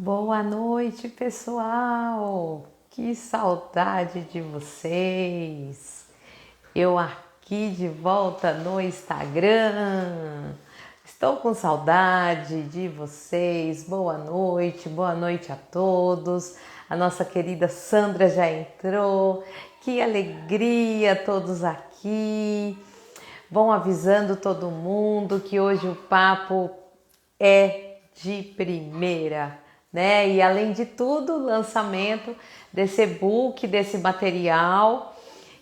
Boa noite, pessoal! Que saudade de vocês! Eu aqui de volta no Instagram. Estou com saudade de vocês. Boa noite a todos. A nossa querida Sandra já entrou. Que alegria todos aqui. Vão avisando todo mundo que hoje o papo é de primeira, né? E além de tudo, o lançamento desse e-book, desse material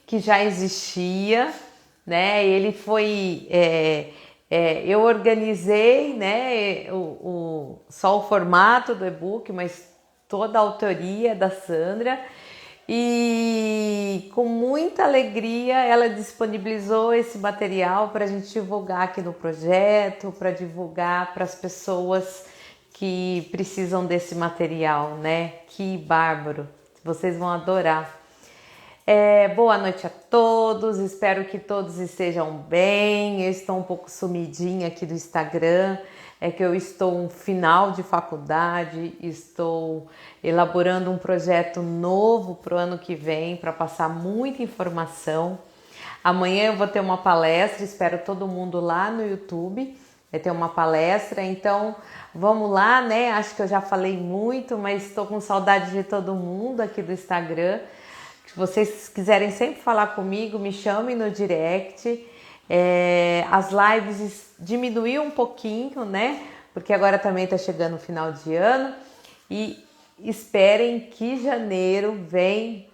que já existia, né? Ele foi, eu organizei, né? Só o formato do e-book, mas toda a autoria da Sandra. E com muita alegria ela disponibilizou esse material para a gente divulgar aqui no projeto, para divulgar para as pessoas que precisam desse material, né? Que bárbaro! Vocês vão adorar. Boa noite a todos, espero que todos estejam bem. Eu estou um pouco sumidinha aqui do Instagram, é que eu estou no final de faculdade, estou elaborando um projeto novo para o ano que vem, para passar muita informação. Amanhã eu vou ter uma palestra, espero todo mundo lá no YouTube, vai ter uma palestra, então vamos lá, né? Acho que eu já falei muito, mas estou com saudade de todo mundo aqui do Instagram. Se vocês quiserem sempre falar comigo, me chamem no direct. As lives diminuiu um pouquinho, né? Porque agora também está chegando o final de ano. E esperem que janeiro vem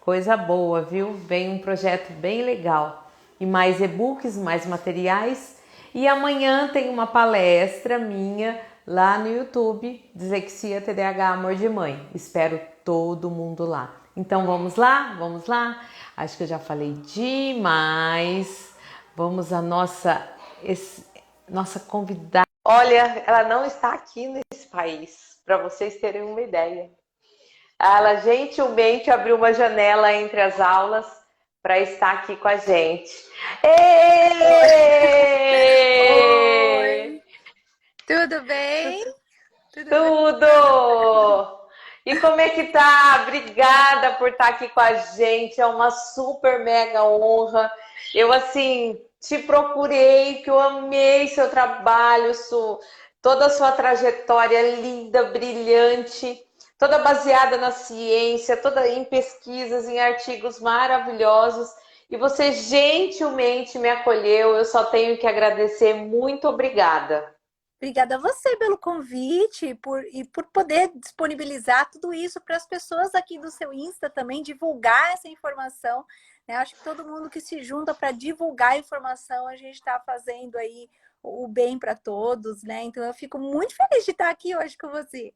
coisa boa, viu? Vem um projeto bem legal. E mais e-books, mais materiais. E amanhã tem uma palestra minha lá no YouTube, Dislexia, TDAH, Amor de Mãe. Espero todo mundo lá. Então vamos lá, vamos lá. Acho que eu já falei demais. Vamos à nossa convidada. Olha, ela não está aqui nesse país, para vocês terem uma ideia. Ela gentilmente abriu uma janela entre as aulas para estar aqui com a gente. Oi, tudo bem? Tudo bem? Tudo! E como é que tá? Obrigada por estar aqui com a gente. É uma super mega honra. Eu assim te procurei, que eu amei seu trabalho, toda a sua trajetória linda, brilhante, toda baseada na ciência, toda em pesquisas, em artigos maravilhosos. E você gentilmente me acolheu. Eu só tenho que agradecer. Muito obrigada. Obrigada a você pelo convite e por poder disponibilizar tudo isso para as pessoas aqui do seu Insta também, divulgar essa informação, né? Acho que todo mundo que se junta para divulgar a informação, a gente está fazendo aí o bem para todos, né? Então eu fico muito feliz de estar aqui hoje com você.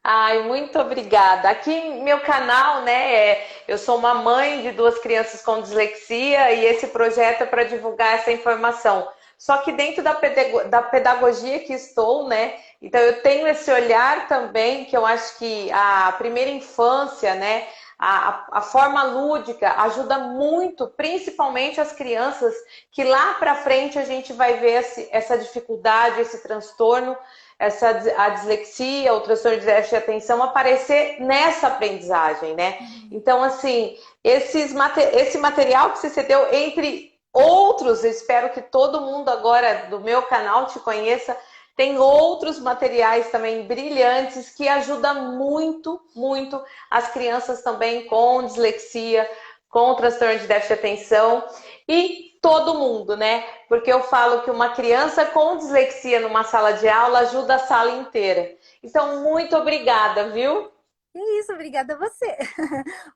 Ai, muito obrigada. Aqui meu canal, né? Eu sou uma mãe de duas crianças com dislexia e esse projeto é para divulgar essa informação. Só que dentro da pedagogia que estou, né? Então eu tenho esse olhar também que eu acho que a primeira infância, né? A forma lúdica ajuda muito, principalmente as crianças, que lá para frente a gente vai ver essa dificuldade, esse transtorno, a dislexia, o transtorno de déficit de atenção aparecer nessa aprendizagem, né? Então, assim, esse material que você cedeu, entre outros, eu espero que todo mundo agora do meu canal te conheça, tem outros materiais também brilhantes que ajudam muito, muito as crianças também com dislexia, com transtorno de déficit de atenção e todo mundo, né? Porque eu falo que uma criança com dislexia numa sala de aula ajuda a sala inteira. Então, muito obrigada, viu? É isso, obrigada a você.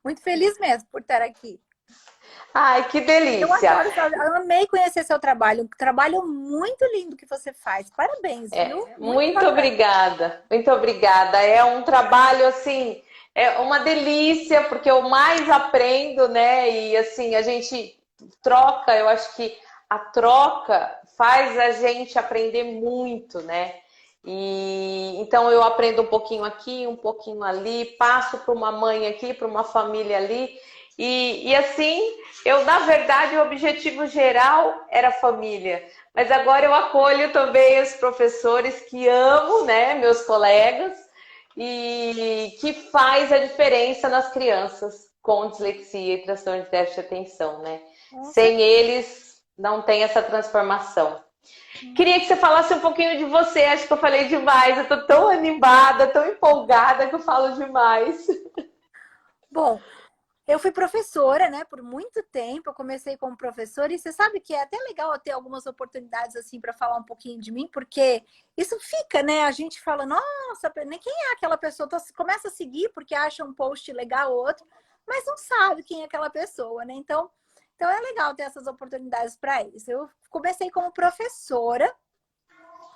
Muito feliz mesmo por estar aqui. Ai, que Eu delícia! adoro, eu amei conhecer seu trabalho. Um trabalho muito lindo que você faz. Parabéns, viu? Muito Muito bacana. obrigada, muito obrigada. É um trabalho assim, é uma delícia, porque eu mais aprendo, né? E assim, a gente troca, eu acho que a troca faz a gente aprender muito, né? E então eu aprendo um pouquinho aqui, um pouquinho ali, passo para uma mãe aqui, para uma família ali, e assim, eu na verdade o objetivo geral era família. Mas agora eu acolho também os professores que amo, né, meus colegas, e que faz a diferença nas crianças com dislexia e transtorno de déficit de atenção, né? Com Sem certeza. eles, não tem essa transformação. Queria que você falasse um pouquinho de você. Acho que eu falei demais. Eu tô tão animada, tão empolgada que eu falo demais. Bom, eu fui professora, né, por muito tempo. Eu comecei como professora e você sabe que é até legal eu ter algumas oportunidades assim para falar um pouquinho de mim, porque isso fica, né? A gente fala, nossa, nem quem é aquela pessoa? Então, começa a seguir porque acha um post legal ou outro, mas não sabe quem é aquela pessoa, né? Então é legal ter essas oportunidades para isso. Eu comecei como professora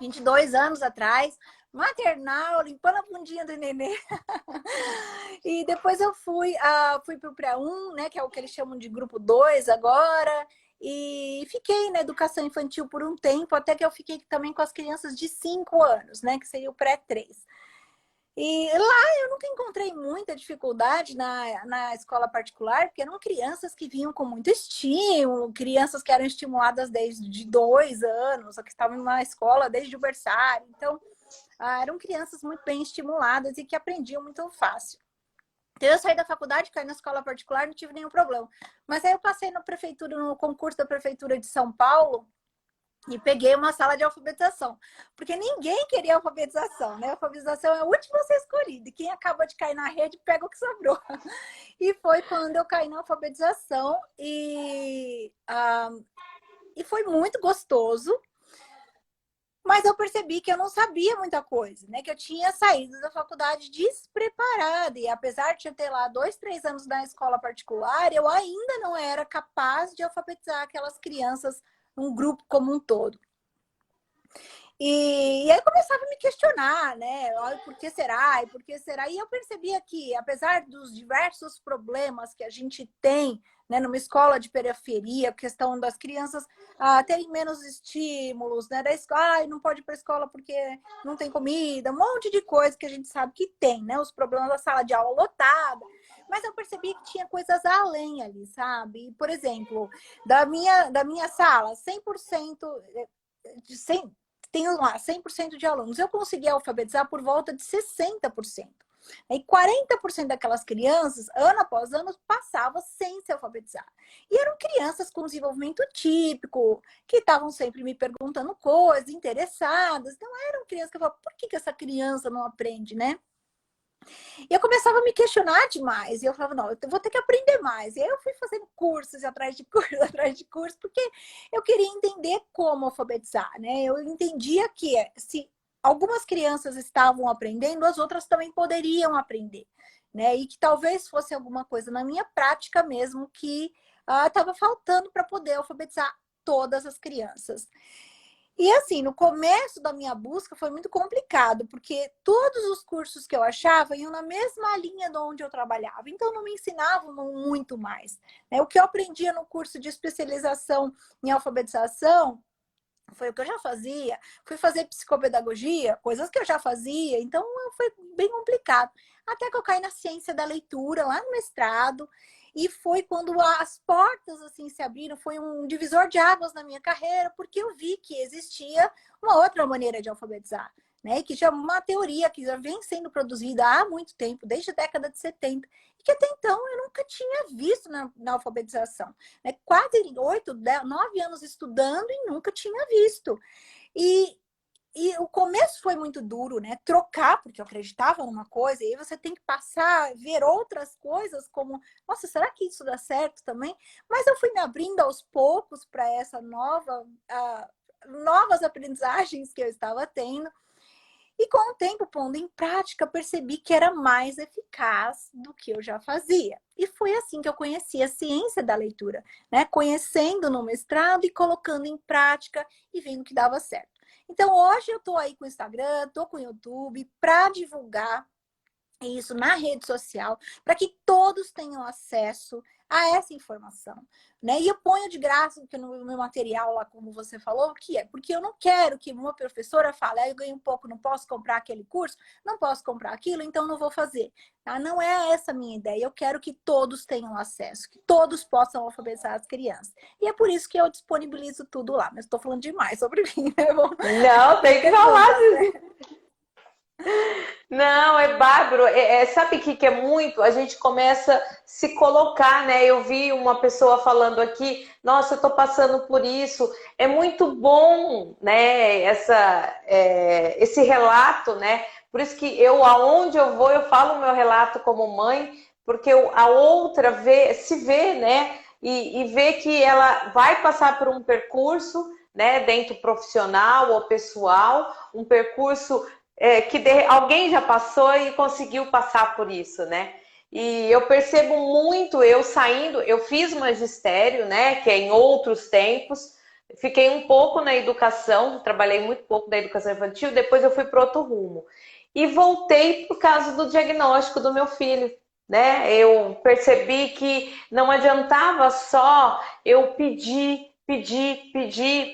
22 anos atrás, maternal, limpando a bundinha do nenê. E depois eu fui para o pré-1, né, que é o que eles chamam de grupo 2 agora, e fiquei na educação infantil por um tempo, até que eu fiquei também com as crianças de 5 anos, né, que seria o pré-3. E lá eu nunca encontrei muita dificuldade na escola particular, porque eram crianças que vinham com muito estímulo, crianças que eram estimuladas desde 2 anos, que estavam numa escola desde o berçário. Então, eram crianças muito bem estimuladas e que aprendiam muito fácil. Então, eu saí da faculdade, caí na escola particular, não tive nenhum problema. Mas aí eu passei na prefeitura, no concurso da Prefeitura de São Paulo, e peguei uma sala de alfabetização. Porque ninguém queria alfabetização, né? A alfabetização é a última a ser escolhida. E quem acaba de cair na rede, pega o que sobrou. E foi quando eu caí na alfabetização. E foi muito gostoso. Mas eu percebi que eu não sabia muita coisa, né? Que eu tinha saído da faculdade despreparada. E apesar de eu ter lá 2, 3 anos na escola particular, eu ainda não era capaz de alfabetizar aquelas crianças, um grupo como um todo. E aí eu começava a me questionar, né? Olha, por que será? E por que será? E eu percebia que, apesar dos diversos problemas que a gente tem, né, numa escola de periferia, a questão das crianças terem menos estímulos, né? Da escola, não pode ir para a escola porque não tem comida, um monte de coisa que a gente sabe que tem, né? Os problemas da sala de aula lotada. Mas eu percebi que tinha coisas além ali, sabe? Por exemplo, da minha sala, 100% de 100, tenho lá 100% de alunos. Eu consegui alfabetizar por volta de 60%. E 40% daquelas crianças, ano após ano, passavam sem se alfabetizar. E eram crianças com desenvolvimento típico, que estavam sempre me perguntando coisas, interessadas. Não eram crianças que eu falava, por que essa criança não aprende, né? E eu começava a me questionar demais. E eu falava, não, eu vou ter que aprender mais. E aí eu fui fazendo cursos atrás de cursos, atrás de cursos, porque eu queria entender como alfabetizar, né? Eu entendia que se algumas crianças estavam aprendendo, as outras também poderiam aprender, né? E que talvez fosse alguma coisa na minha prática mesmo que estava faltando para poder alfabetizar todas as crianças. E assim, no começo da minha busca foi muito complicado, porque todos os cursos que eu achava iam na mesma linha de onde eu trabalhava, então não me ensinavam muito mais, né? O que eu aprendia no curso de especialização em alfabetização foi o que eu já fazia, fui fazer psicopedagogia, coisas que eu já fazia, então foi bem complicado. Até que eu caí na ciência da leitura, lá no mestrado, e foi quando as portas assim se abriram, foi um divisor de águas na minha carreira, porque eu vi que existia uma outra maneira de alfabetizar, né? Que já é uma teoria que já vem sendo produzida há muito tempo, desde a década de 70, e que até então eu nunca tinha visto na alfabetização, né? Quase 8, 10, 9 anos estudando e nunca tinha visto. E, e o começo foi muito duro, né? Trocar, porque eu acreditava numa coisa, e aí você tem que passar, ver outras coisas, como, nossa, será que isso dá certo também? Mas eu fui me abrindo aos poucos para essa novas aprendizagens que eu estava tendo. E com o tempo, pondo em prática, percebi que era mais eficaz do que eu já fazia. E foi assim que eu conheci a ciência da leitura, né? Conhecendo no mestrado e colocando em prática e vendo que dava certo. Então, hoje eu estou aí com o Instagram, estou com o YouTube para divulgar isso na rede social, para que todos tenham acesso a essa informação, né? E eu ponho de graça no meu material lá, como você falou, que é porque eu não quero que uma professora fale, eu ganho um pouco, não posso comprar aquele curso, não posso comprar aquilo, então não vou fazer. Tá? Não é essa a minha ideia. Eu quero que todos tenham acesso, que todos possam alfabetizar as crianças. E é por isso que eu disponibilizo tudo lá. Mas estou falando demais sobre mim, né? Não, tem que falar Perguntas, né? disso. Não, é bárbaro. Sabe o que, que é muito? A gente começa a se colocar, né? Eu vi uma pessoa falando aqui, nossa, eu tô passando por isso. É muito bom, né? Esse relato, né? Por isso que eu, aonde eu vou, eu falo o meu relato como mãe, porque a outra se vê, né? E vê que ela vai passar por um percurso, né? Dentro profissional ou pessoal, um percurso alguém já passou e conseguiu passar por isso, né? E eu percebo muito, eu saindo, eu fiz magistério, né? Que é em outros tempos, fiquei um pouco na educação, trabalhei muito pouco na educação infantil, depois eu fui para outro rumo. E voltei por causa do diagnóstico do meu filho, né? Eu percebi que não adiantava só eu pedir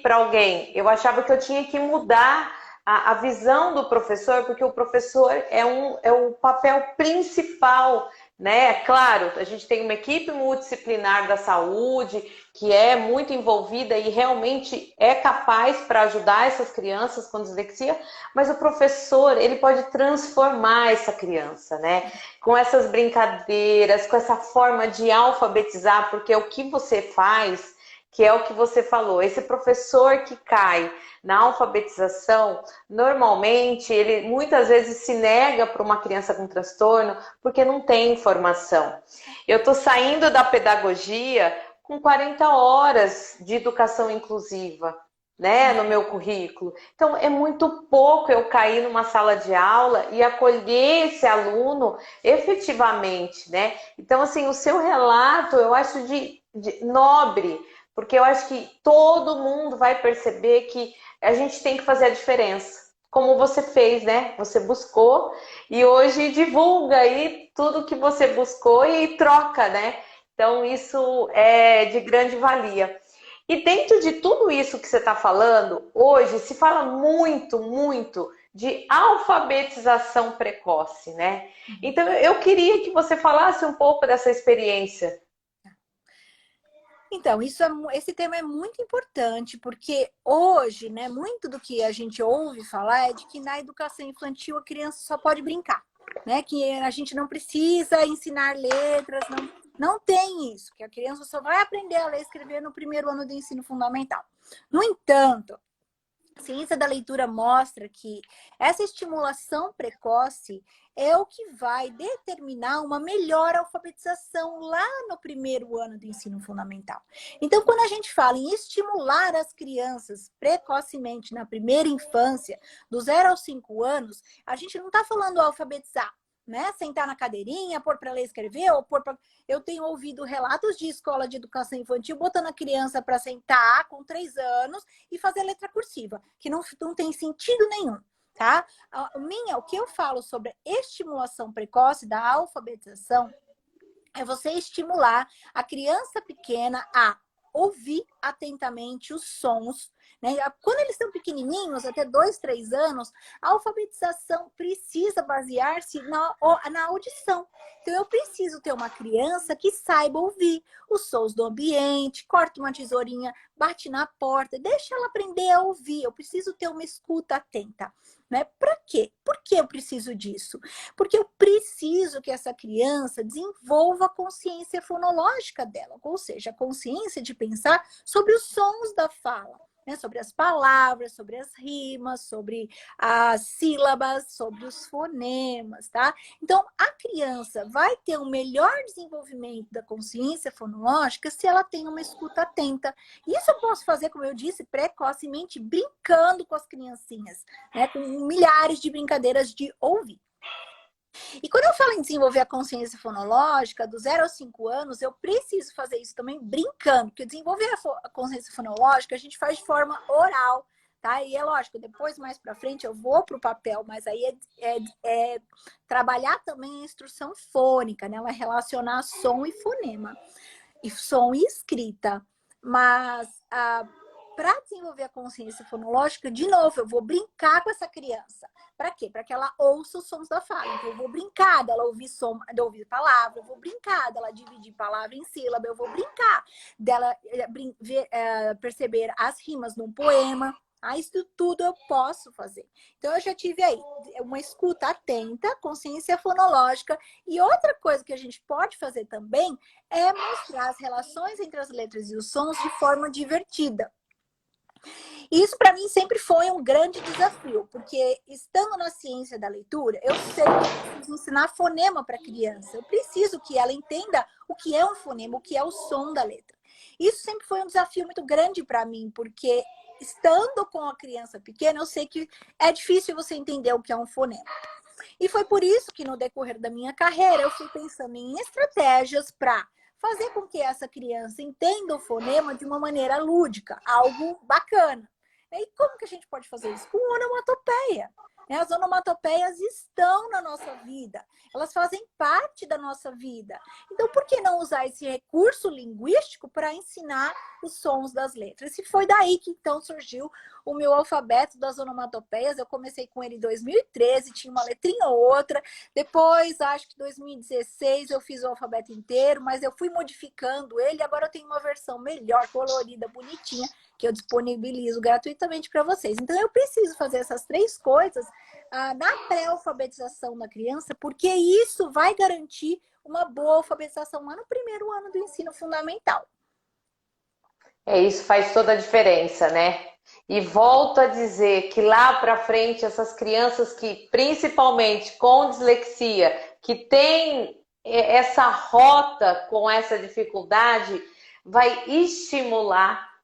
para alguém. Eu achava que eu tinha que mudar a visão do professor, porque o professor é o papel principal, né? Claro, a gente tem uma equipe multidisciplinar da saúde que é muito envolvida e realmente é capaz para ajudar essas crianças com dislexia, mas o professor, ele pode transformar essa criança, né? Com essas brincadeiras, com essa forma de alfabetizar, porque é o que você faz, que é o que você falou, esse professor que cai na alfabetização, normalmente ele muitas vezes se nega para uma criança com transtorno porque não tem informação. Eu estou saindo da pedagogia com 40 horas de educação inclusiva, né, no meu currículo. Então é muito pouco eu cair numa sala de aula e acolher esse aluno efetivamente, né? Então assim, o seu relato eu acho de nobre, porque eu acho que todo mundo vai perceber que a gente tem que fazer a diferença. Como você fez, né? Você buscou e hoje divulga aí tudo que você buscou e troca, né? Então isso é de grande valia. E dentro de tudo isso que você está falando, hoje se fala muito, muito de alfabetização precoce, né? Então eu queria que você falasse um pouco dessa experiência. Então, esse tema é muito importante, porque hoje, né, muito do que a gente ouve falar é de que na educação infantil a criança só pode brincar, né? Que a gente não precisa ensinar letras, não tem isso, que a criança só vai aprender a ler e escrever no primeiro ano do ensino fundamental. No entanto, a ciência da leitura mostra que essa estimulação precoce é o que vai determinar uma melhor alfabetização lá no primeiro ano do ensino fundamental. Então, quando a gente fala em estimular as crianças precocemente na primeira infância, do 0 aos 5 anos, a gente não está falando alfabetizar, né? Sentar na cadeirinha, pôr para ler e escrever, ou pôr para... Eu tenho ouvido relatos de escola de educação infantil botando a criança para sentar com 3 anos e fazer letra cursiva, que não tem sentido nenhum, tá? O que eu falo sobre estimulação precoce da alfabetização é você estimular a criança pequena a ouvir atentamente os sons, né? Quando eles são pequenininhos, até 2, 3 anos, a alfabetização precisa basear-se na audição. Então, eu preciso ter uma criança que saiba ouvir os sons do ambiente, corta uma tesourinha, bate na porta, deixa ela aprender a ouvir. Eu preciso ter uma escuta atenta, né? Para quê? Por que eu preciso disso? Porque eu preciso que essa criança desenvolva a consciência fonológica dela, ou seja, a consciência de pensar sobre os sons da fala, né? Sobre as palavras, sobre as rimas, sobre as sílabas, sobre os fonemas, tá? Então, a criança vai ter um melhor desenvolvimento da consciência fonológica se ela tem uma escuta atenta. Isso eu posso fazer, como eu disse, precocemente, brincando com as criancinhas, né? Com milhares de brincadeiras de ouvir. E quando eu falo em desenvolver a consciência fonológica, do 0 aos 5 anos, eu preciso fazer isso também brincando, porque desenvolver a consciência fonológica a gente faz de forma oral, tá? E é lógico, depois, mais para frente, eu vou para o papel, mas aí é trabalhar também a instrução fônica, né? Ela relacionar som e fonema, e som e escrita. Mas para desenvolver a consciência fonológica, de novo, eu vou brincar com essa criança. Para quê? Para que ela ouça os sons da fala. Então, eu vou brincar dela ouvir som, de ouvir palavra, eu vou brincar dela dividir palavra em sílaba, eu vou brincar dela perceber as rimas num poema. Ah, isso tudo eu posso fazer. Então, eu já tive aí uma escuta atenta, consciência fonológica. E outra coisa que a gente pode fazer também é mostrar as relações entre as letras e os sons de forma divertida. E isso para mim sempre foi um grande desafio, porque estando na ciência da leitura, eu sei que eu preciso ensinar fonema para a criança. Eu preciso que ela entenda o que é um fonema, o que é o som da letra. Isso sempre foi um desafio muito grande para mim, porque estando com a criança pequena, eu sei que é difícil você entender o que é um fonema. E foi por isso que no decorrer da minha carreira eu fui pensando em estratégias para fazer com que essa criança entenda o fonema de uma maneira lúdica, algo bacana. E como que a gente pode fazer isso? Com onomatopeia. As onomatopeias estão na nossa vida, elas fazem parte da nossa vida. Então, por que não usar esse recurso linguístico para ensinar os sons das letras? E foi daí que então surgiu o meu alfabeto das onomatopeias. Eu comecei com ele em 2013, tinha uma letrinha ou outra. Depois, acho que em 2016, eu fiz o alfabeto inteiro, mas eu fui modificando ele. Agora eu tenho uma versão melhor, colorida, bonitinha, que eu disponibilizo gratuitamente para vocês. Então, eu preciso fazer essas 3 coisas na pré-alfabetização da criança, porque isso vai garantir uma boa alfabetização lá no primeiro ano do ensino fundamental. Isso faz toda a diferença, né? E volto a dizer que lá para frente, essas crianças que, principalmente com dislexia, que tem essa rota com essa dificuldade, vai estimular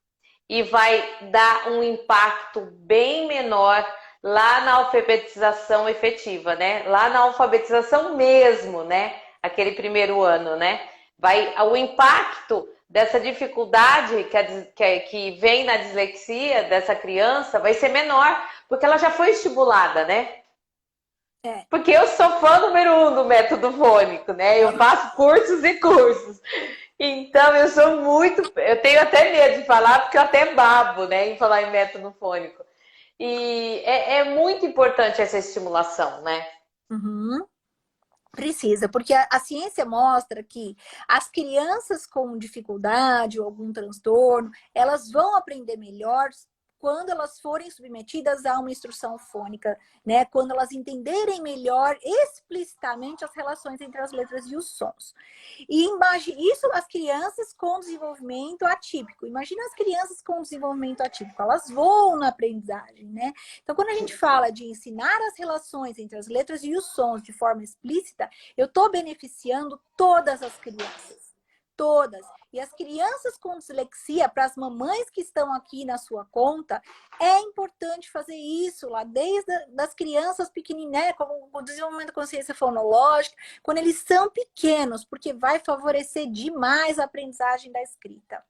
e vai dar um impacto bem menor lá na alfabetização efetiva, né? Lá na alfabetização mesmo, né? Aquele primeiro ano, né? O impacto dessa dificuldade que vem na dislexia dessa criança vai ser menor, porque ela já foi estimulada, né? Porque eu sou fã número 1 do método fônico, né? Eu faço cursos e cursos. Então, eu tenho até medo de falar, porque eu até babo, né, em falar em método fônico. E é muito importante essa estimulação, né? Uhum. Precisa, porque a ciência mostra que as crianças com dificuldade ou algum transtorno, elas vão aprender melhor quando elas forem submetidas a uma instrução fônica, né? Quando elas entenderem melhor explicitamente as relações entre as letras e os sons. E isso as crianças com desenvolvimento atípico. Imagina as crianças com desenvolvimento atípico, elas voam na aprendizagem, né? Então, quando a gente fala de ensinar as relações entre as letras e os sons de forma explícita, eu estou beneficiando todas as crianças. Todas. E as crianças com dislexia, para as mamães que estão aqui na sua conta, é importante fazer isso lá, desde as crianças pequenininhas, como o desenvolvimento da consciência fonológica, quando eles são pequenos, porque vai favorecer demais a aprendizagem da escrita.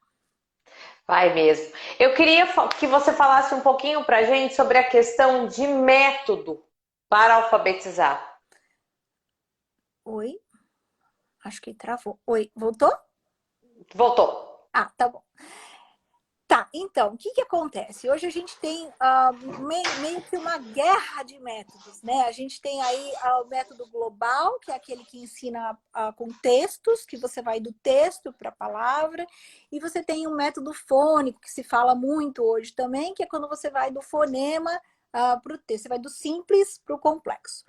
Vai mesmo. Eu queria que você falasse um pouquinho para a gente sobre a questão de método para alfabetizar. Oi? Acho que travou. Oi, voltou? Voltou. Ah, tá bom. Tá, então, o que que acontece? Hoje a gente tem meio que uma guerra de métodos, né? A gente tem aí o método global, que é aquele que ensina com textos, que você vai do texto para a palavra, e você tem o método fônico, que se fala muito hoje também, que é quando você vai do fonema para o texto, você vai do simples para o complexo.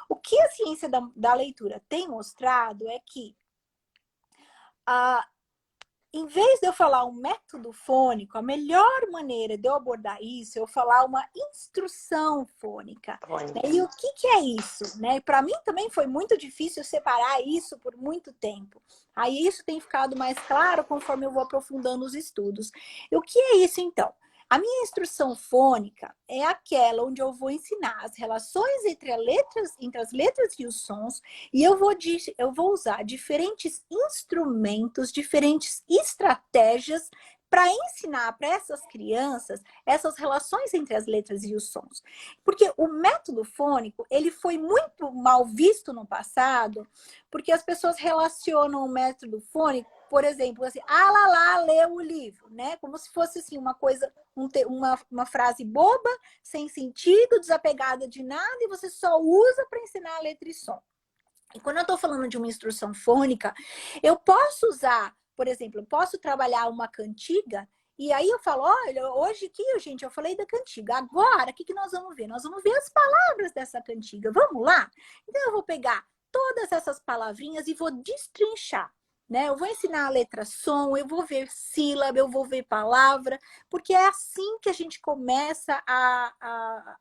O que a ciência da leitura tem mostrado é que em vez de eu falar um método fônico, a melhor maneira de eu abordar isso é eu falar uma instrução fônica. Né? E o que é isso? Né? Para mim também foi muito difícil separar isso por muito tempo. Aí isso tem ficado mais claro conforme eu vou aprofundando os estudos. E o que é isso então? A minha instrução fônica é aquela onde eu vou ensinar as relações entre as letras e os sons, e eu vou usar diferentes instrumentos, diferentes estratégias para ensinar para essas crianças essas relações entre as letras e os sons. Porque o método fônico, ele foi muito mal visto no passado, porque as pessoas relacionam o método fônico, por exemplo, assim, lá lá, leu o livro, né? Como se fosse assim uma coisa, uma frase boba, sem sentido, desapegada de nada, e você só usa para ensinar a letra e som. E quando eu estou falando de uma instrução fônica, eu posso usar, por exemplo, eu posso trabalhar uma cantiga E aí eu falo, olha, hoje aqui, gente, eu falei da cantiga. Agora, o que nós vamos ver? Nós vamos ver as palavras dessa cantiga. Vamos lá? Então eu vou pegar todas essas palavrinhas e vou destrinchar. Né? Eu vou ensinar a letra som, eu vou ver sílaba, eu vou ver palavra, porque é assim que a gente começa a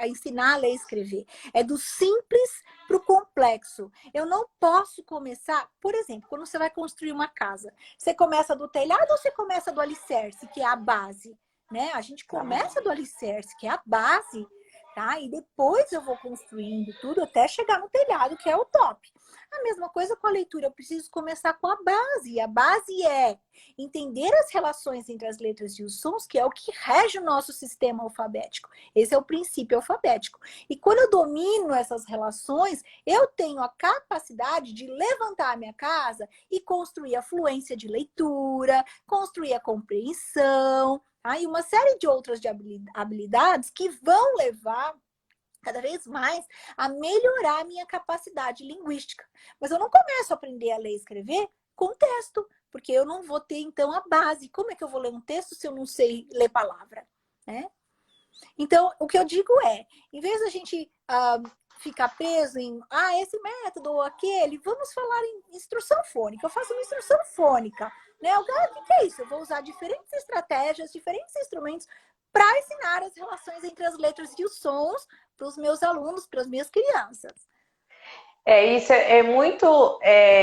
ensinar a ler e escrever. É do simples para o complexo. Eu não posso começar, por exemplo, quando você vai construir uma casa, você começa do telhado ou você começa do alicerce, que é a base? Né? A gente começa do alicerce, que é a base, tá? E depois eu vou construindo tudo até chegar no telhado, que é o top. A mesma coisa com a leitura, eu preciso começar com a base. E a base é entender as relações entre as letras e os sons, que é o que rege o nosso sistema alfabético. Esse é o princípio alfabético. E quando eu domino essas relações, eu tenho a capacidade de levantar a minha casa e construir a fluência de leitura, construir a compreensão, tá? E uma série de outras habilidades que vão levar cada vez mais a melhorar a minha capacidade linguística. Mas eu não começo a aprender a ler e escrever com texto, porque eu não vou ter, então, a base. Como é que eu vou ler um texto se eu não sei ler palavra? Né? Então, o que eu digo é, em vez da gente ficar preso em esse método ou aquele, vamos falar em instrução fônica. Eu faço uma instrução fônica. Né? O que é isso? Eu vou usar diferentes estratégias, diferentes instrumentos para ensinar as relações entre as letras e os sons para os meus alunos, para as minhas crianças. Isso é muito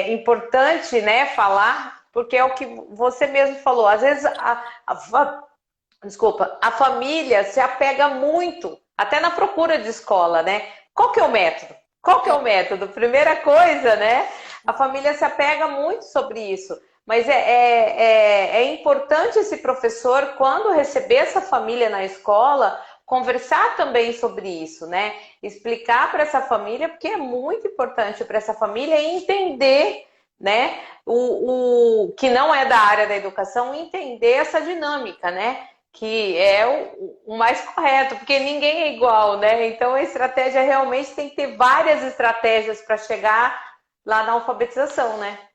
importante, né, falar, porque é o que você mesmo falou. Às vezes a família se apega muito, até na procura de escola, né? Qual que é o método? Qual que é o método? Primeira coisa, né? A família se apega muito sobre isso. Mas é importante esse professor, quando receber essa família na escola, conversar também sobre isso, né? Explicar para essa família, porque é muito importante para essa família entender, né? O que não é da área da educação, entender essa dinâmica, né? Que é o mais correto, porque ninguém é igual, né? Então a estratégia realmente tem que ter várias estratégias para chegar lá na alfabetização, né?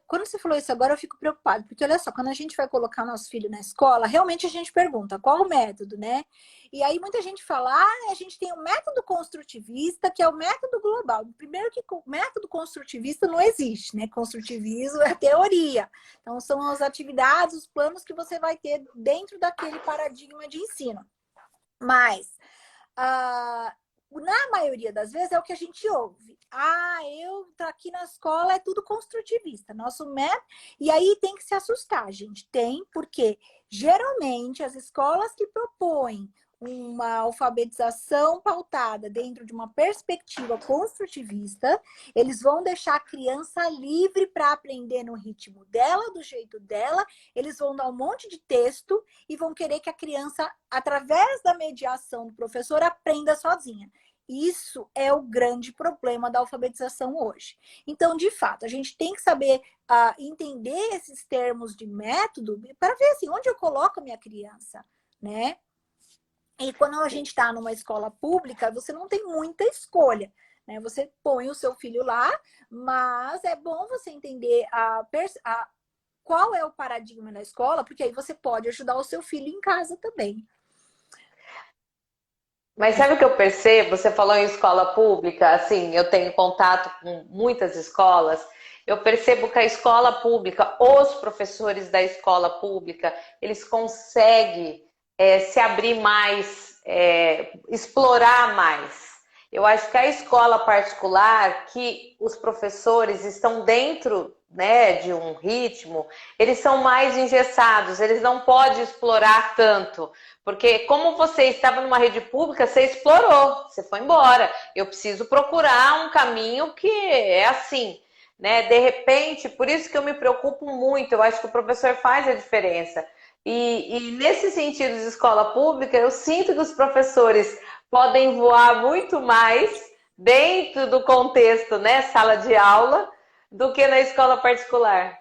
Quando você falou isso agora, eu fico preocupada, porque olha só, quando a gente vai colocar nosso filho na escola, realmente a gente pergunta qual o método, né? E aí muita gente fala, a gente tem o método construtivista, que é o método global. Primeiro que o método construtivista não existe, né? Construtivismo é teoria. Então são as atividades, os planos que você vai ter dentro daquele paradigma de ensino. Mas na maioria das vezes é o que a gente ouve. Eu tô aqui na escola, é tudo construtivista. Nosso método. E aí tem que se assustar, gente. Tem, porque geralmente as escolas que propõem uma alfabetização pautada dentro de uma perspectiva construtivista, eles vão deixar a criança livre para aprender no ritmo dela, do jeito dela, eles vão dar um monte de texto e vão querer que a criança, através da mediação do professor, aprenda sozinha. Isso é o grande problema da alfabetização hoje. Então, de fato, a gente tem que saber entender esses termos de método para ver assim, onde eu coloco a minha criança, né? E quando a gente está numa escola pública, você não tem muita escolha, né? Você põe o seu filho lá, mas é bom você entender qual é o paradigma da escola, porque aí você pode ajudar o seu filho em casa também. Mas sabe o que eu percebo? Você falou em escola pública, assim, eu tenho contato com muitas escolas. Eu percebo que a escola pública, os professores da escola pública, eles conseguem se abrir mais, explorar mais. Eu acho que a escola particular, que os professores estão dentro, né, de um ritmo, eles são mais engessados, eles não podem explorar tanto. Porque como você estava numa rede pública, você explorou, você foi embora. Eu preciso procurar um caminho que é assim, né? De repente, por isso que eu me preocupo muito, eu acho que o professor faz a diferença. E nesse sentido de escola pública, eu sinto que os professores podem voar muito mais dentro do contexto, né, sala de aula, do que na escola particular.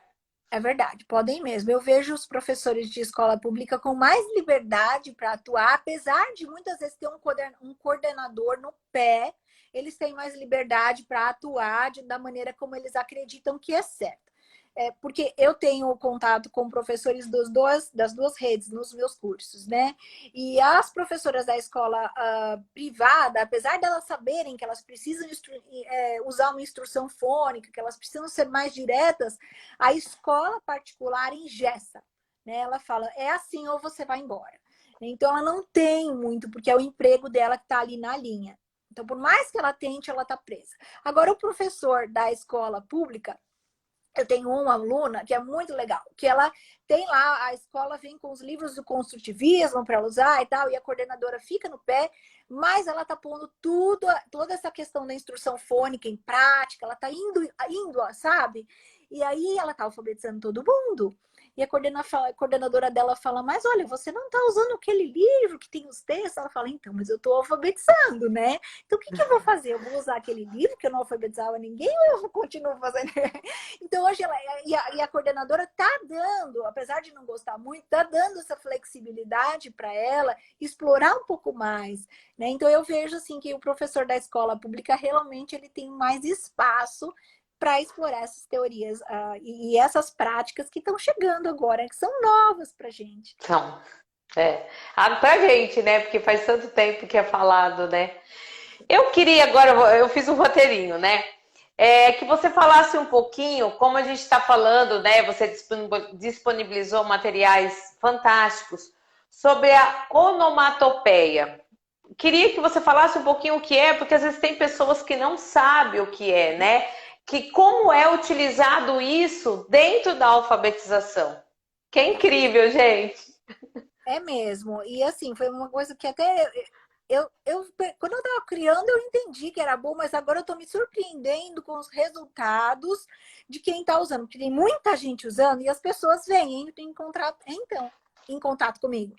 É verdade, podem mesmo. Eu vejo os professores de escola pública com mais liberdade para atuar, apesar de muitas vezes ter um coordenador no pé, eles têm mais liberdade para atuar da maneira como eles acreditam que é certo. porque eu tenho contato com professores das duas redes nos meus cursos, né? E as professoras da escola privada, apesar delas saberem que elas precisam usar uma instrução fônica, que elas precisam ser mais diretas, a escola particular engessa, né? Ela fala, é assim ou você vai embora. Então, ela não tem muito, porque é o emprego dela que está ali na linha. Então, por mais que ela tente, ela está presa. Agora, o professor da escola pública, eu tenho uma aluna que é muito legal, que ela tem lá, a escola vem com os livros do construtivismo para ela usar e tal, e a coordenadora fica no pé, mas ela tá pondo toda essa questão da instrução fônica em prática, ela tá indo, sabe? E aí ela tá alfabetizando todo mundo. E a coordenadora dela fala, mas olha, você não tá usando aquele livro que tem os textos? Ela fala, então, mas eu tô alfabetizando, né? Então, o que eu vou fazer? Eu vou usar aquele livro que eu não alfabetizava ninguém ou eu continuo fazendo? Então, hoje a coordenadora está dando, apesar de não gostar muito, está dando essa flexibilidade para ela explorar um pouco mais, né? Então, eu vejo assim que o professor da escola pública realmente ele tem mais espaço para explorar essas teorias e essas práticas que estão chegando agora, que são novas para a gente. Então, pra gente, né? Porque faz tanto tempo que é falado, né? Eu queria agora, eu fiz um roteirinho, né? Que você falasse um pouquinho, como a gente está falando, né? Você disponibilizou materiais fantásticos sobre a onomatopeia. Queria que você falasse um pouquinho o que é, porque às vezes tem pessoas que não sabem o que é, né? Que como é utilizado isso dentro da alfabetização. Que é incrível, gente. É mesmo. E assim, foi uma coisa que até quando eu estava criando, eu entendi que era bom, mas agora eu estou me surpreendendo com os resultados de quem está usando. Porque tem muita gente usando e as pessoas vêm, entram em contato comigo.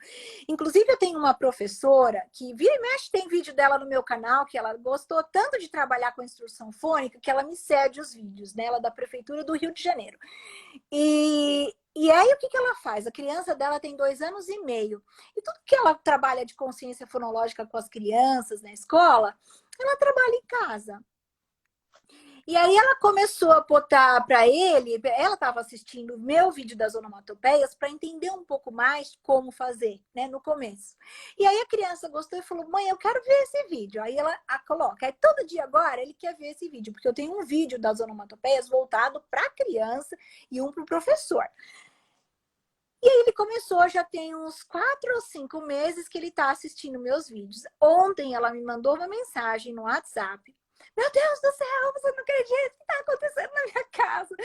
Inclusive, eu tenho uma professora que vira e mexe, tem vídeo dela no meu canal, que ela gostou tanto de trabalhar com instrução fônica que ela me cede os vídeos, né? Ela é da Prefeitura do Rio de Janeiro. E aí, o que ela faz? A criança dela tem 2 anos e meio. E tudo que ela trabalha de consciência fonológica com as crianças na escola, ela trabalha em casa. E aí ela começou a botar para ele, ela estava assistindo o meu vídeo das onomatopeias para entender um pouco mais como fazer, né, no começo. E aí a criança gostou e falou, mãe, eu quero ver esse vídeo. Aí ela coloca. Aí todo dia agora ele quer ver esse vídeo, porque eu tenho um vídeo das onomatopeias voltado para a criança e um para o professor. E aí ele começou, já tem uns 4 ou 5 meses que ele está assistindo meus vídeos. Ontem ela me mandou uma mensagem no WhatsApp. Meu Deus do céu, você não acredita o que está acontecendo na minha casa.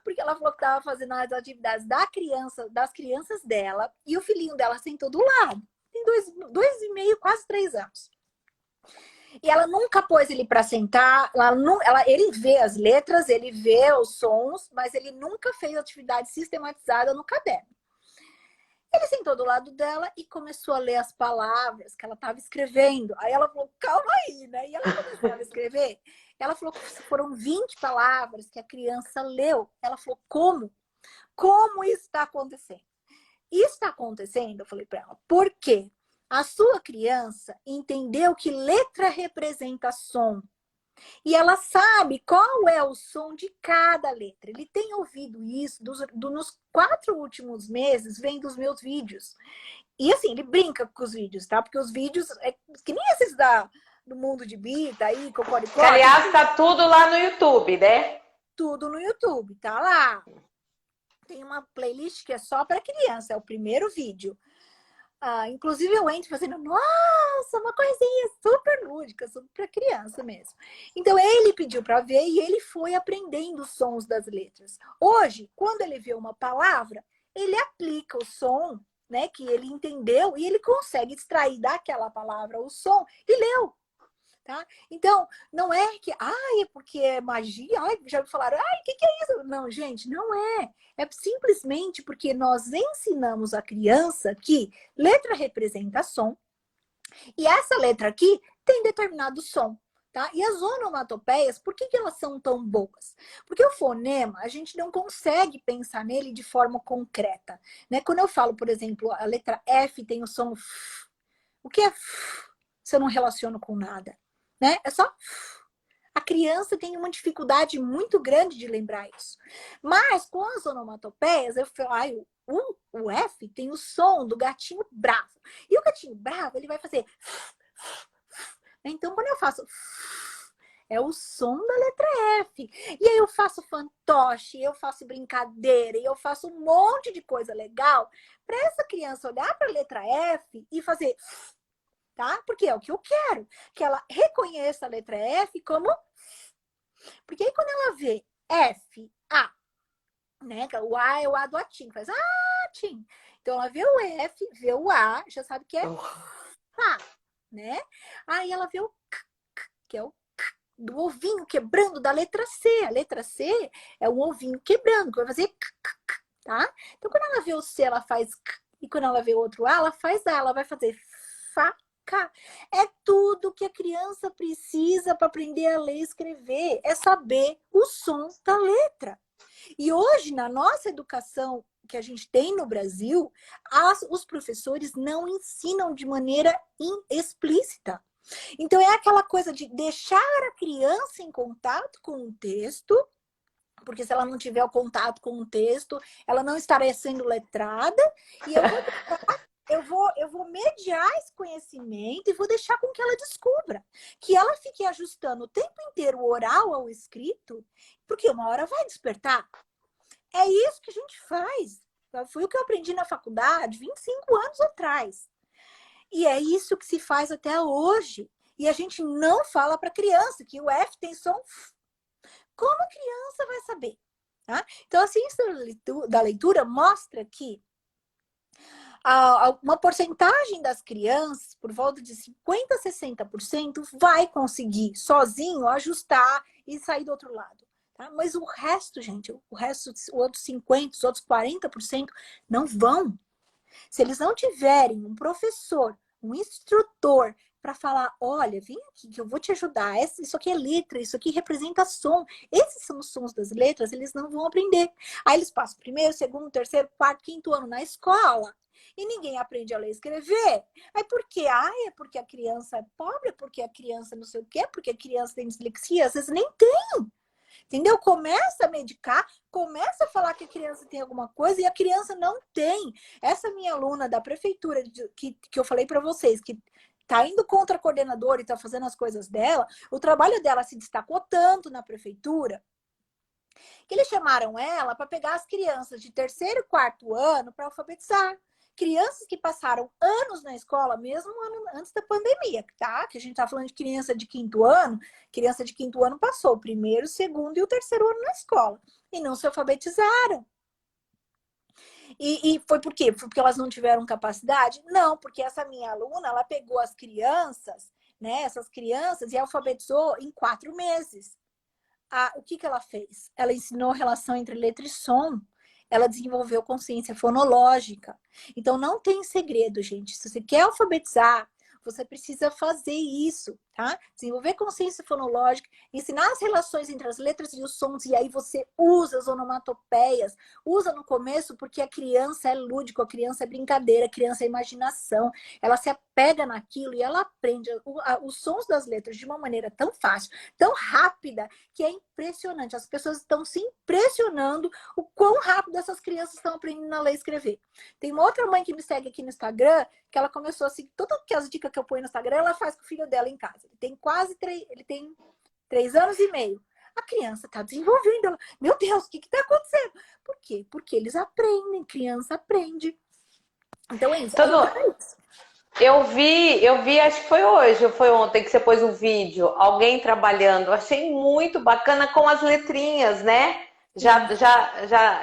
Porque ela falou que estava fazendo as atividades das crianças dela, e o filhinho dela sentou do lado. Tem 2 e meio, quase 3 anos. E ela nunca pôs ele para sentar, ele vê as letras, ele vê os sons, mas ele nunca fez atividade sistematizada no caderno. Ele sentou do lado dela e começou a ler as palavras que ela estava escrevendo. Aí ela falou, calma aí, né? E ela começou a escrever. Ela falou que foram 20 palavras que a criança leu. Ela falou, como? Como isso está acontecendo? Isso está acontecendo, eu falei para ela, por quê? A sua criança entendeu que letra representa som. E ela sabe qual é o som de cada letra. Ele tem ouvido isso nos 4 últimos meses, vem dos meus vídeos. E assim, ele brinca com os vídeos, tá? Porque os vídeos, que nem esses do mundo de Bita aí, Cocoricó. Que, aliás, tá tudo lá no YouTube, né? Tudo no YouTube, tá lá. Tem uma playlist que é só para criança, é o primeiro vídeo. Inclusive eu entro fazendo, nossa, uma coisinha super lúdica, super para criança mesmo. Então ele pediu para ver e ele foi aprendendo os sons das letras. Hoje, quando ele vê uma palavra, ele aplica o som, né, que ele entendeu e ele consegue extrair daquela palavra o som e leu. Tá? Então, não é que, é porque é magia, já me falaram, o que é isso? Não, gente, não é. É simplesmente porque nós ensinamos a criança que letra representa som e essa letra aqui tem determinado som. Tá? E as onomatopeias, por que elas são tão boas? Porque o fonema, a gente não consegue pensar nele de forma concreta. Né? Quando eu falo, por exemplo, a letra F tem o som F. O que é F? Se eu não relaciono com nada. Né? É só A criança tem uma dificuldade muito grande de lembrar isso. Mas com as onomatopeias, eu falo, o F tem o som do gatinho bravo. E o gatinho bravo, ele vai fazer... Então, quando eu faço... É o som da letra F. E aí eu faço fantoche, eu faço brincadeira, e eu faço um monte de coisa legal para essa criança olhar para a letra F e fazer... Tá? Porque é o que eu quero. Que ela reconheça a letra F como... Porque aí quando ela vê F, A, né? O A é o A do atim. Faz atim. Então ela vê o F, vê o A, já sabe que é A, né? Aí ela vê o K, que é o K, do ovinho quebrando da letra C. A letra C é o ovinho quebrando, que vai fazer K, K, K, tá? Então quando ela vê o C, ela faz K. E quando ela vê o outro A, ela faz A. Ela vai fazer Fá. É tudo que a criança precisa para aprender a ler e escrever. É saber o som da letra. E hoje, na nossa educação que a gente tem no Brasil, os professores não ensinam de maneira explícita. Então, é aquela coisa de deixar a criança em contato com o texto, porque se ela não tiver o contato com o texto, ela não estará sendo letrada, e eu vou mediar esse conhecimento e vou deixar com que ela descubra. Que ela fique ajustando o tempo inteiro o oral ao escrito, porque uma hora vai despertar. É isso que a gente faz. Foi o que eu aprendi na faculdade 25 anos atrás. E é isso que se faz até hoje. E a gente não fala para a criança que o F tem som. Como a criança vai saber? Tá? Então, a ciência da leitura mostra que uma porcentagem das crianças, por volta de 50% a 60%, vai conseguir sozinho ajustar e sair do outro lado. Tá? Mas o resto, gente, os outros 50%, os outros 40% não vão. Se eles não tiverem um professor, um instrutor para falar, olha, vem aqui que eu vou te ajudar, isso aqui é letra, isso aqui representa som, esses são os sons das letras, eles não vão aprender. Aí eles passam primeiro, segundo, terceiro, quarto, quinto ano na escola e ninguém aprende a ler e escrever. Aí por quê? É porque a criança é pobre, é porque a criança não sei o quê, porque a criança tem dislexia, às vezes nem tem. Entendeu? Começa a medicar, começa a falar que a criança tem alguma coisa e a criança não tem. Essa minha aluna da prefeitura, que eu falei para vocês, que tá indo contra a coordenadora e tá fazendo as coisas dela, o trabalho dela se destacou tanto na prefeitura que eles chamaram ela para pegar as crianças de terceiro e quarto ano para alfabetizar. Crianças que passaram anos na escola, mesmo antes da pandemia, tá? Que a gente tá falando de criança de quinto ano passou o primeiro, o segundo e o terceiro ano na escola. E não se alfabetizaram. E foi por quê? Foi porque elas não tiveram capacidade? Não, porque essa minha aluna, ela pegou as crianças, né? Essas crianças e alfabetizou em 4 meses. O que ela fez? Ela ensinou a relação entre letra e som. Ela desenvolveu consciência fonológica. Então, não tem segredo, gente. Se você quer alfabetizar, você precisa fazer isso, tá? Desenvolver consciência fonológica, ensinar as relações entre as letras e os sons, e aí você usa as onomatopeias. Usa no começo porque a criança é lúdico, a criança é brincadeira, a criança é imaginação. Ela se apega naquilo e ela aprende os sons das letras de uma maneira tão fácil, tão rápida, que é impressionante. As pessoas estão se impressionando o quão rápido essas crianças estão aprendendo a ler e escrever. Tem uma outra mãe que me segue aqui no Instagram, que ela começou assim, todas as dicas que eu ponho no Instagram, ela faz com o filho dela em casa. Ele tem 3 anos e meio. A criança está desenvolvendo. Ela, meu Deus, o que está acontecendo? Por quê? Porque eles aprendem, criança aprende. Então é isso. Eu vi, acho que foi hoje ou foi ontem que você pôs um vídeo, alguém trabalhando. Achei muito bacana com as letrinhas, né? Já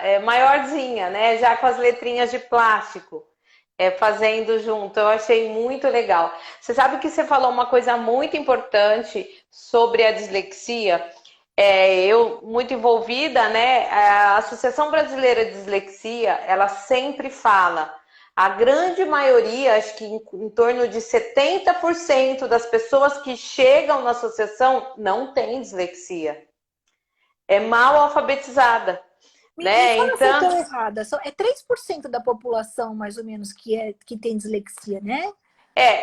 é maiorzinha, né? Já com as letrinhas de plástico. Fazendo junto, eu achei muito legal. Você sabe que você falou uma coisa muito importante sobre a dislexia. Eu muito envolvida, né? A Associação Brasileira de Dislexia, ela sempre fala, a grande maioria, acho que em torno de 70% das pessoas que chegam na associação não tem dislexia. É mal alfabetizada. Né? Então, se eu estou errada, é 3% da população, mais ou menos, que tem dislexia, né?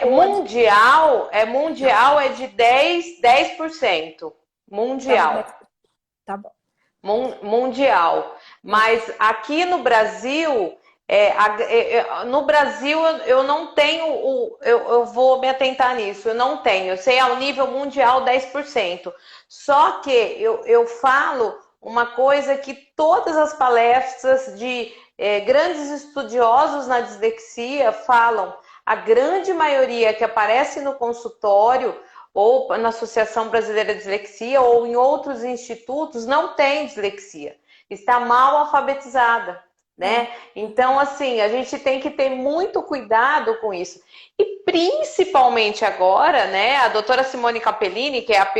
Mundial é de 10%. Mundial. Tá bom. Mundial. Mas aqui no Brasil, no Brasil eu não tenho, eu vou me atentar nisso, eu não tenho. Eu sei ao nível mundial 10%. Só que eu falo uma coisa que todas as palestras de grandes estudiosos na dislexia falam. A grande maioria que aparece no consultório ou na Associação Brasileira de Dislexia ou em outros institutos não tem dislexia, está mal alfabetizada, né? Então, assim, a gente tem que ter muito cuidado com isso. E principalmente agora, né, a doutora Simone Capellini, que é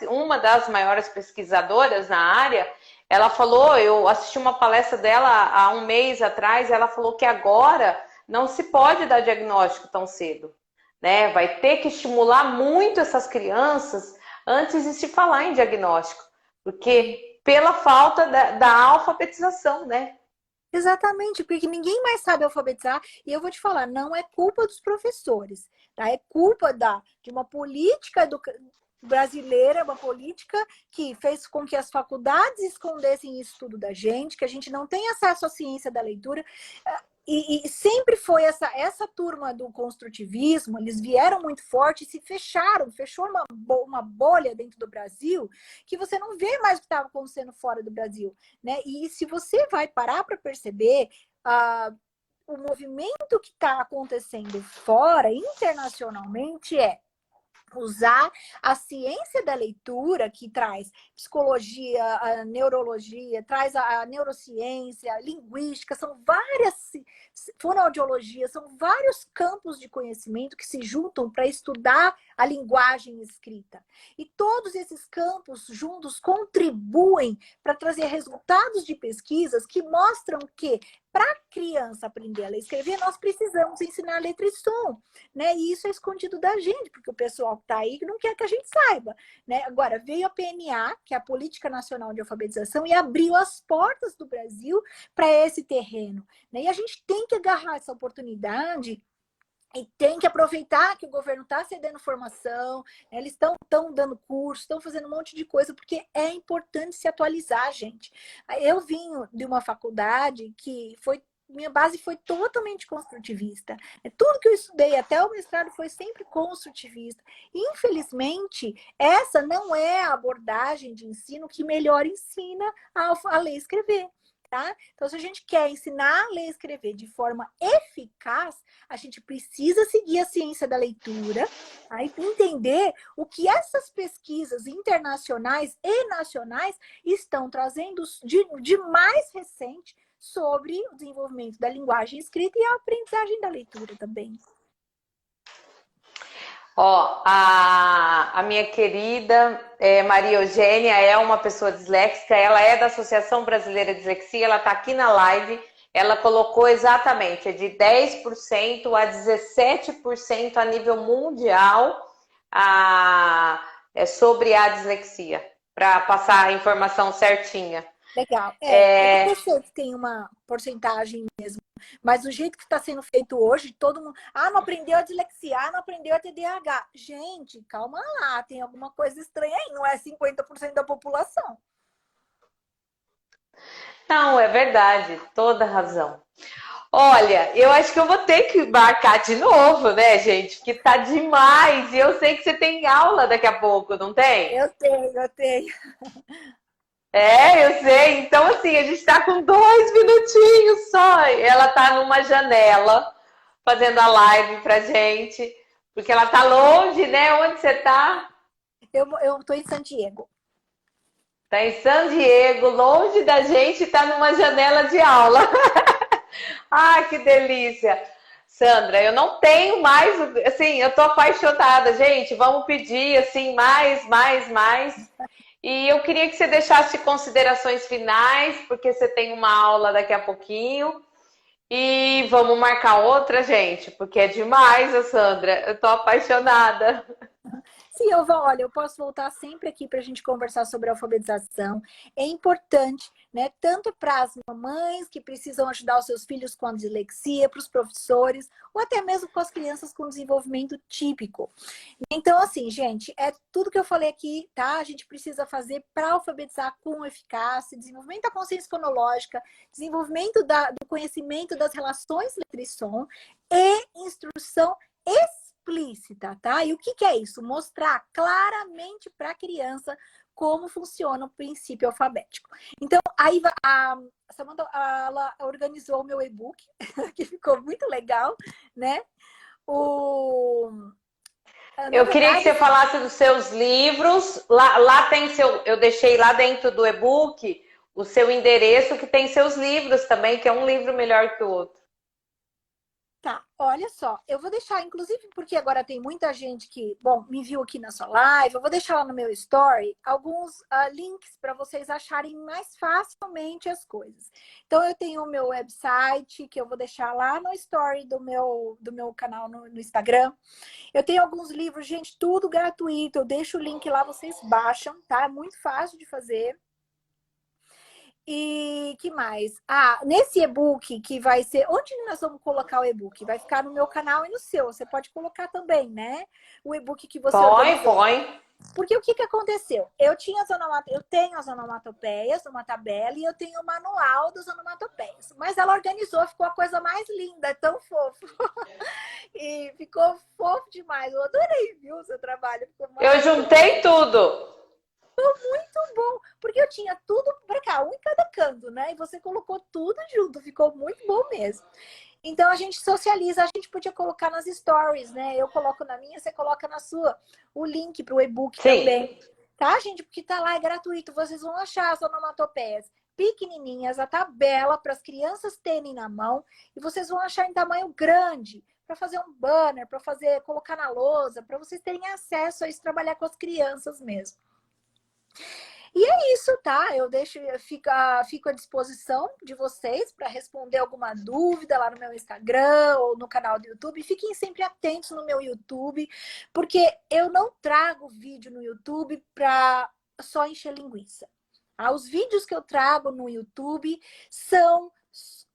uma das maiores pesquisadoras na área, ela falou, eu assisti uma palestra dela há um mês atrás, ela falou que agora não se pode dar diagnóstico tão cedo, né? Vai ter que estimular muito essas crianças antes de se falar em diagnóstico, porque pela falta da alfabetização, né? Exatamente, porque ninguém mais sabe alfabetizar. E eu vou te falar, não é culpa dos professores, tá? É culpa de uma política brasileira, uma política que fez com que as faculdades escondessem isso tudo da gente, que a gente não tem acesso à ciência da leitura. E sempre foi essa turma do construtivismo, eles vieram muito forte e se fechou uma bolha dentro do Brasil que você não vê mais o que estava acontecendo fora do Brasil, né? E se você vai parar para perceber, o movimento que está acontecendo fora, internacionalmente, usar a ciência da leitura, que traz psicologia, a neurologia, traz a neurociência, a linguística, são várias, fonoaudiologia, são vários campos de conhecimento que se juntam para estudar a linguagem escrita. E todos esses campos juntos contribuem para trazer resultados de pesquisas que mostram que para a criança aprender a ler e escrever, nós precisamos ensinar letra e som, né? E isso é escondido da gente, porque o pessoal que está aí não quer que a gente saiba, né? Agora, veio a PNA, que é a Política Nacional de Alfabetização, e abriu as portas do Brasil para esse terreno, né? E a gente tem que agarrar essa oportunidade e tem que aproveitar que o governo está cedendo formação, né? Eles estão dando curso, estão fazendo um monte de coisa, porque é importante se atualizar, gente. Eu vim de uma faculdade que minha base foi totalmente construtivista. Tudo que eu estudei, até o mestrado, foi sempre construtivista. E, infelizmente, essa não é a abordagem de ensino que melhor ensina a ler e escrever. Tá? Então, se a gente quer ensinar a ler e escrever de forma eficaz, a gente precisa seguir a ciência da leitura, tá? E entender o que essas pesquisas internacionais e nacionais estão trazendo de mais recente sobre o desenvolvimento da linguagem escrita e a aprendizagem da leitura também. Ó, a minha querida Maria Eugênia é uma pessoa disléxica, ela é da Associação Brasileira de Dislexia, ela está aqui na live, ela colocou exatamente, é de 10% a 17% a nível mundial sobre a dislexia, para passar a informação certinha. Legal. Eu sei que tem uma porcentagem mesmo, mas o jeito que está sendo feito hoje, todo mundo... não aprendeu a dislexia, não aprendeu a TDAH. Gente, calma lá, tem alguma coisa estranha aí, não é 50% da população. Não, é verdade, toda razão. Olha, eu acho que eu vou ter que marcar de novo, né, gente? Porque tá demais. E eu sei que você tem aula daqui a pouco, não tem? Eu tenho. Eu sei. Então, assim, a gente tá com 2 minutinhos só. Ela tá numa janela fazendo a live pra gente. Porque ela tá longe, né? Onde você tá? Eu tô em San Diego. Tá em San Diego, longe da gente, tá numa janela de aula. Ai, que delícia. Sandra, eu não tenho mais, assim, eu tô apaixonada, gente. Vamos pedir, assim, mais. E eu queria que você deixasse considerações finais, porque você tem uma aula daqui a pouquinho. E vamos marcar outra, gente, porque é demais a Sandra. Eu tô apaixonada. Sim, olha, eu posso voltar sempre aqui para a gente conversar sobre alfabetização. É importante, né? Tanto para as mamães que precisam ajudar os seus filhos com a dislexia, para os professores, ou até mesmo com as crianças com desenvolvimento típico. Então, assim, gente, é tudo que eu falei aqui, tá? A gente precisa fazer para alfabetizar com eficácia, desenvolvimento da consciência fonológica, desenvolvimento do conhecimento das relações letra e som e instrução explícita, tá? E o que é isso? Mostrar claramente para a criança como funciona o princípio alfabético. Então, aí a Samantha, ela organizou o meu e-book, que ficou muito legal, né? Eu queria que você falasse dos seus livros. Lá tem eu deixei lá dentro do e-book o seu endereço, que tem seus livros também, que é um livro melhor que o outro. Tá, olha só, eu vou deixar, inclusive porque agora tem muita gente que, bom, me viu aqui na sua live, eu vou deixar lá no meu story alguns links para vocês acharem mais facilmente as coisas. Então, eu tenho o meu website, que eu vou deixar lá no story do meu canal no Instagram. Eu tenho alguns livros, gente, tudo gratuito, eu deixo o link lá, vocês baixam, tá? É muito fácil de fazer. E que mais? Nesse e-book que vai ser... Onde nós vamos colocar o e-book? Vai ficar no meu canal e no seu. Você pode colocar também, né? O e-book que você organizou. Põe. Porque o que aconteceu? Eu tenho as onomatopeias numa tabela e eu tenho o manual das onomatopeias. Mas ela organizou, ficou a coisa mais linda, é tão fofo. E ficou fofo demais. Eu adorei, viu, o seu trabalho. Eu juntei tudo. Muito bom, porque eu tinha tudo para cá, um em cada canto, né? E você colocou tudo junto, ficou muito bom mesmo. Então a gente socializa, a gente podia colocar nas stories, né? Eu coloco na minha, você coloca na sua, o link para o e-book também. Tá, gente? Porque tá lá, é gratuito, vocês vão achar as onomatopeias pequenininhas, a tabela para as crianças terem na mão, e vocês vão achar em tamanho grande, para fazer um banner, para colocar na lousa, para vocês terem acesso a isso, trabalhar com as crianças mesmo. E é isso, tá? Eu fico à disposição de vocês para responder alguma dúvida lá no meu Instagram ou no canal do YouTube. Fiquem sempre atentos no meu YouTube, porque eu não trago vídeo no YouTube para só encher linguiça. Os vídeos que eu trago no YouTube são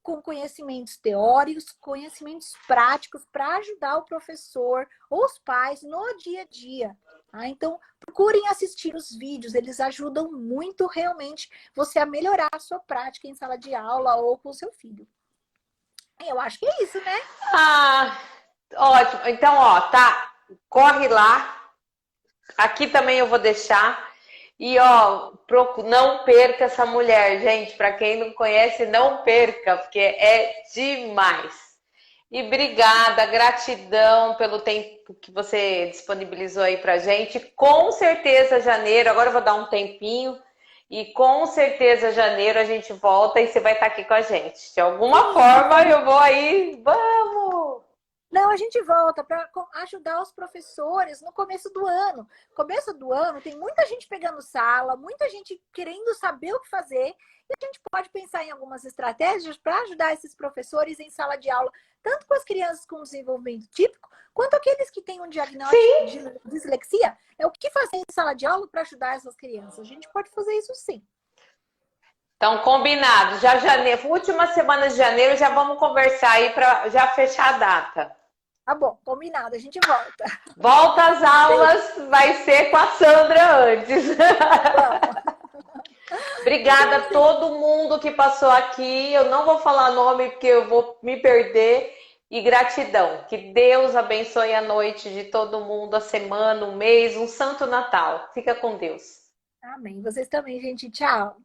com conhecimentos teóricos, conhecimentos práticos para ajudar o professor ou os pais no dia a dia. Então, procurem assistir os vídeos, eles ajudam muito realmente você a melhorar a sua prática em sala de aula ou com o seu filho. Eu acho que é isso, né? Ótimo. Então, tá, corre lá. Aqui também eu vou deixar. E, não perca essa mulher, gente. Para quem não conhece, não perca, porque é demais. E obrigada, gratidão pelo tempo que você disponibilizou aí pra gente. Com certeza, janeiro, agora eu vou dar um tempinho, e com certeza, janeiro, a gente volta e você vai estar aqui com a gente. De alguma forma, eu vou aí, vamos! Não, a gente volta para ajudar os professores no começo do ano. Começo do ano, tem muita gente pegando sala, muita gente querendo saber o que fazer. E a gente pode pensar em algumas estratégias para ajudar esses professores em sala de aula, tanto com as crianças com desenvolvimento típico, quanto aqueles que têm um diagnóstico de dislexia. É o que fazer em sala de aula para ajudar essas crianças. A gente pode fazer isso sim. Então, combinado. Já janeiro, última semana de janeiro, já vamos conversar aí para já fechar a data. Tá bom, combinado, a gente volta. Volta às aulas, vai ser com a Sandra antes. Obrigada a todo mundo que passou aqui. Eu não vou falar nome porque eu vou me perder. E gratidão. Que Deus abençoe a noite de todo mundo, a semana, o mês, um santo Natal. Fica com Deus. Amém. Vocês também, gente. Tchau.